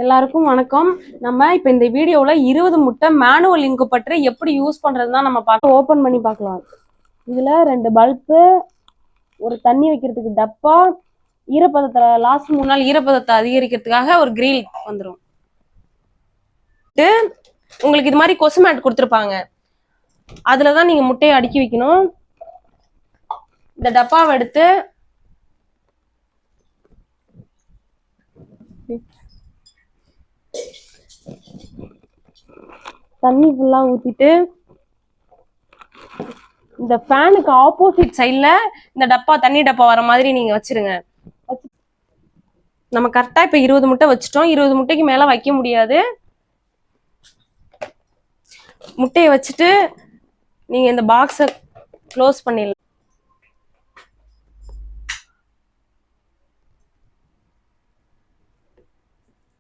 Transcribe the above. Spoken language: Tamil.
எல்லாருக்கும் வணக்கம். நம்ம இப்ப இந்த வீடியோல 20 முட்டை மேனுவல் இன்குபேட்டர் எப்படி யூஸ் பண்றதுதான் நம்ம பார்க்க ஓபன் பண்ணி பார்க்கலாம். இதுல 2 பல்பு, ஒரு தண்ணி வைக்கிறதுக்கு டப்பா, ஈரப்பதத்தை லாஸ்ட் 3 நாள் ஈரப்பதத்தை அதிகரிக்கிறதுக்காக ஒரு கிரில் வந்துடும். உங்களுக்கு இது மாதிரி கொசு மேட் கொடுத்துருப்பாங்க. அதுலதான் நீங்க முட்டையை அடுக்கி வைக்கணும். இந்த டப்பாவை எடுத்து தண்ணி ஃபுல்லா ஊத்திட்டு இந்த ஃபேனுக்கு ஆப்போசிட் சைட்ல இந்த டப்பா தண்ணி டப்பா வர மாதிரி நீங்க வச்சிருங்க. நம்ம கரெக்டா இப்ப 20 முட்டை வச்சிட்டோம். 20 முட்டைக்கு மேல வைக்க முடியாது. முட்டையை வச்சுட்டு நீங்க இந்த பாக்ஸை க்ளோஸ் பண்ணிடலாம்.